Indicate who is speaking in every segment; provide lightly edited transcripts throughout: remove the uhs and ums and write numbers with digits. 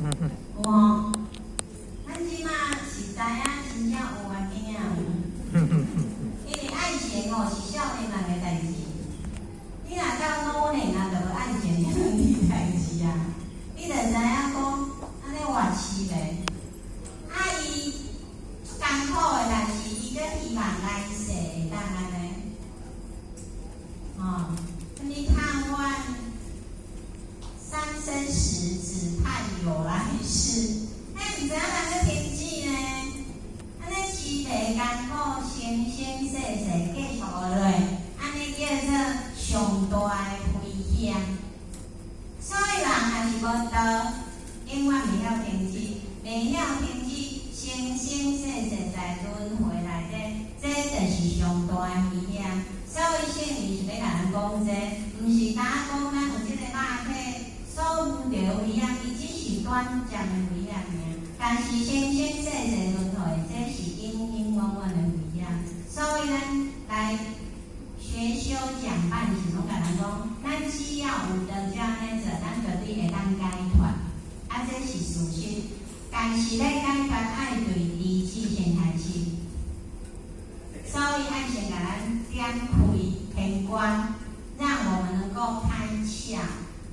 Speaker 1: 有哦，咱即马是知影真正有啊囝啊，因为爱情哦是少年人的代志，你若到老年啊，就无爱情这两件代志啊，你就知影讲安尼活饲咧，啊伊艰苦的，但是伊阁希望来世会当安尼，哦，你盼望三生石只盼有来世。毋知影人个天机呢？安尼饲地艰苦，生生世世继续下落，安尼叫做上大的危险。所以人若是无道，永远袂晓天机，袂晓天机，生生世世在轮回内底，这就是上大的危险。所以圣人是要甲咱讲这，毋是单讲咱有即个肉体所遇到危险，伊只是短暂的危险尔。但是生生世世轮回，这是永永远远的危险。所以咱来学修讲办时，拢甲咱讲，咱只要有道这样做，咱绝对会当解脱。啊，这是事实。但是咧解脱爱对理智先开始，所以爱先甲咱点开天关，让我们能够开窍。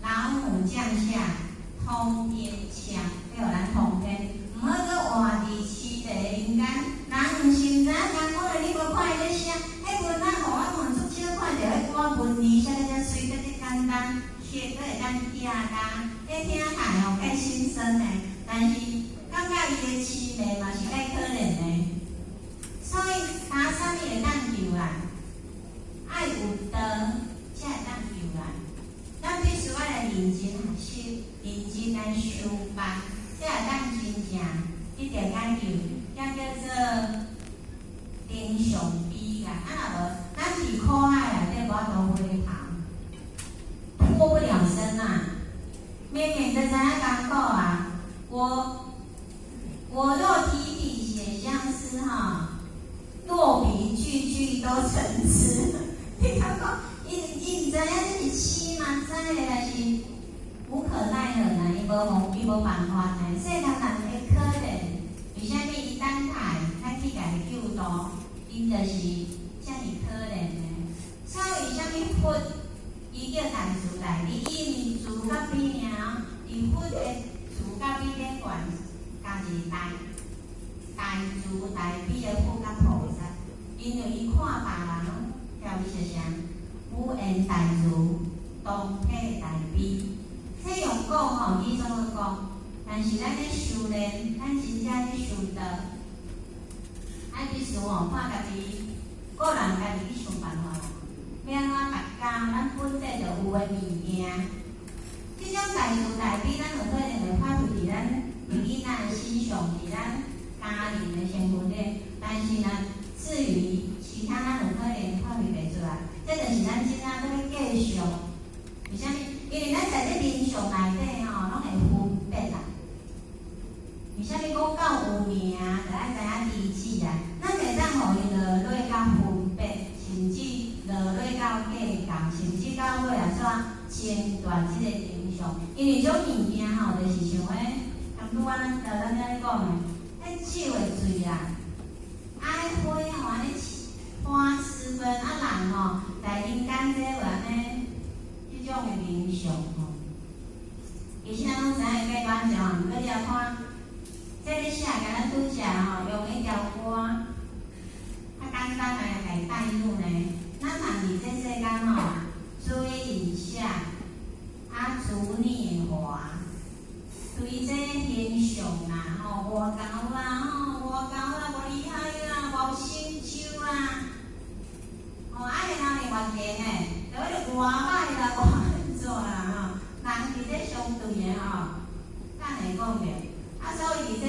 Speaker 1: 老母降下通天枪，要有咱通天。毋好搁活伫饲地人间，人毋是毋知影艰苦的，你无看伊咧写，迄文仔互我问出少看着迄歌文字写得遮水，得遮简单，写搁会当听干，迄听起来吼计心酸的，但是感觉伊的饲命嘛是介可怜的。所以打啥物会当救人？爱有道才会当救人。咱必须要来认真学习，认真来修办。这会当真正一定解决，遐叫做天上悲啊！啊，若无，咱伫苦海内底无法度回头，脱不了身啊！明明就知影艰苦啊！我若提笔写相思哈，落笔句句都成词。你看讲，伊毋知影这是诗嘛？知的，但是无可奈何呢，伊无办法呢。世间人会可怜，为虾米伊等待咱去家己救度，因就是遮尔可怜呢。所以虾米佛，伊叫大慈大悲，伊毋慈甲悲尔，伊佛的慈甲悲咧管家己大慈大悲的佛甲菩萨，因为伊看别人拢调伊是啥，无缘大慈，同体大悲。这用讲吼，你怎么讲？但是咱咧修炼，咱真正咧修道，爱必须吼看家己，个人家己去想办法啦。要安怎大家，咱本地就有诶物件，这种大慈大悲，咱有可能会发挥伫咱囡仔诶身上，伫咱家庭诶身份顶。但是呢，至于其他，咱有可能发挥袂出来。这就是咱真正要继续。为虾米？因为咱在这人上内底吼，拢会分别啦。为虾米讲到有命，就爱知影理智啊？咱袂当互伊落落到分别，甚至落落到计较，甚至到尾啊怎争断即个人上。因为种物件吼，就是像迄，刚拄咱咱咧讲的，迄手的嘴啊，爱花吼安尼花丝分啊人吼，在人间这有安尼。这种的名相吼，其实咱拢知影计板上，毋过你要看，这咧写甲咱拄则吼，用迄条歌，较简单来来带入呢。咱若伫这世间吼，追一下，啊自念华，对这形象啦吼，外高啦吼，外高啦，无厉害啦，无成就啦，吼啊然后呢外见诶。就外歹啦，外安怎啦吼？人伫这相对的吼，咱会讲着。啊，所以伫这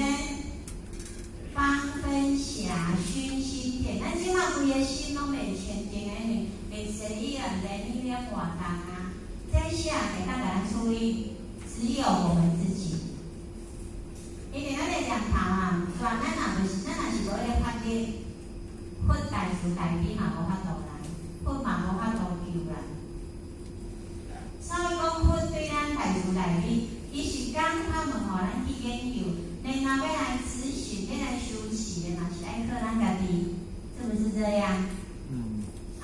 Speaker 1: 芳芬霞熏心田，咱即摆规个心拢袂清净诶，袂随意啊，连你了活动啊，这些啊，会当甲咱处理，只有我们自己。因为咱的念头啊，虽然咱若是无咧发力，佛大慈大悲嘛无法度啦。佛嘛无法度救人，所以讲佛对咱大慈大悲，伊是讲他们互咱去研究，然后要来咨询，要来修持的嘛，是爱靠咱家己，是不是这样？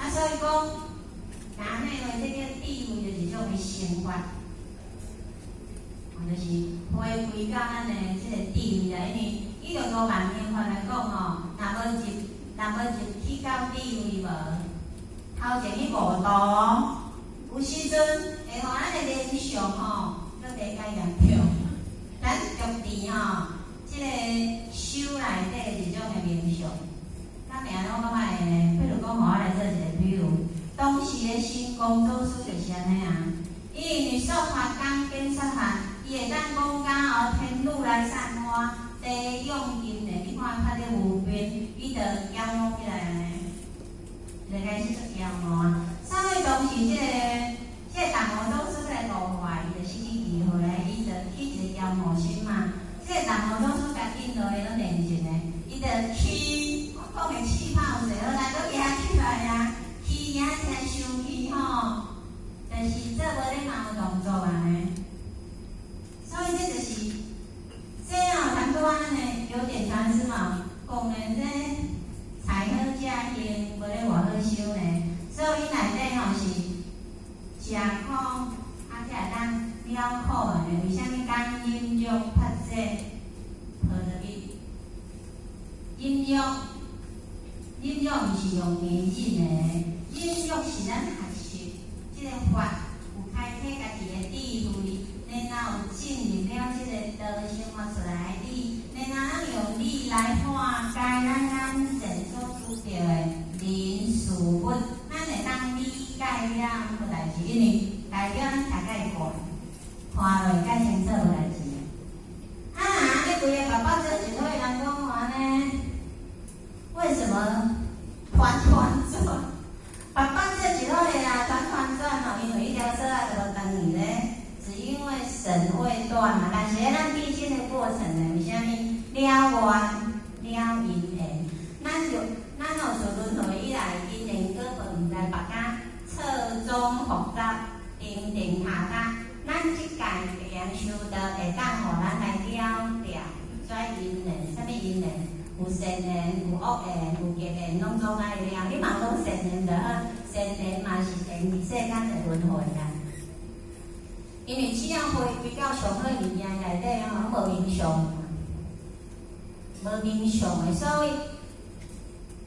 Speaker 1: 所以讲，咱那个这个地位就是种个生活，就是回归到咱的这个地位啦。因为伊就5万年法来讲吼，若无入去到地位无，头前去悟道，有时阵会互咱的联想吼，搁比较严重。咱玉帝吼，这个手内底是种个名相。咱名拢感觉会呢，比如讲，我来做一个比如，当时的神功祖师就是安尼啊。伊因为说法讲经说法，伊会当讲假后天女来散花，地用金的，你看拍咧无边，伊就妖魔起来安尼，就开始做妖魔啊。所以当时这个达摩祖师来度化，伊就生起机会来，伊就起一个妖魔心嘛。这个达摩祖师甲引导的拢练尽的，伊就去。讲的气泡水，好来都压起来呀，气压起来生气吼，就是做无咧毛动作安尼。所以这就是这样，谈多安尼有点相似嘛。讲的这才好食兴，无咧偌好修呢。所以伊内底吼是食苦，才会当了苦的。为虾米讲阴阳拍这抱着伊阴阳？阴阳毋是用硬忍的，阴阳是咱学习这个法，有开启家己的智慧，然后有进入了这个道生活出来的理，然后咱用理来化解咱眼前所拄到的人事物，咱会当理解了好代志，因为代表咱大概看，看落较清楚无代志。你规个爸爸做一伙人讲话呢？为什么团团转？爸爸这几位啊，团团转哦，因为一条蛇啊，怎么等你呢？只因为神未断嘛。但是咱必经的过程呢，为虾米了缘了因缘？咱有做轮回以来，因缘果报毋知别家错综复杂，定定下下，咱即届会用修道，会当互咱来了掉，所以因缘，啥物因缘？有善缘，有恶缘，有结缘，拢总爱了。你嘛讲善缘就好，善缘嘛是第二世间的轮回啊。因为只要回归到上好物件内底吼，无名相，无名相的，所以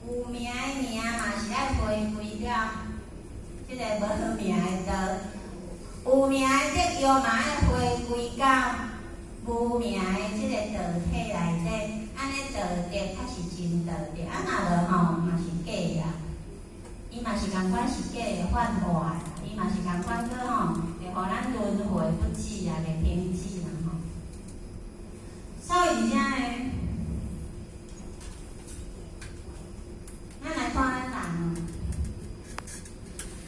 Speaker 1: 有名的名嘛是爱回归到即个无名的道，有名的这药嘛爱回归到无名的即个道体内底。安尼道德才是真道德，若无吼嘛是假啊，伊嘛是共款是假的幻化啦，伊嘛是共款个吼，会互咱轮回不止啊，袂停止啦吼。所以而且呢，咱来看咱人哦，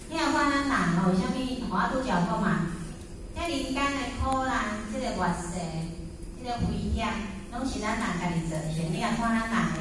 Speaker 1: 你若看咱人哦，为虾米？我拄则讲嘛，这人间的苦难，这个劣势，这个危险。拢是咱人家己造成，你若看咱人。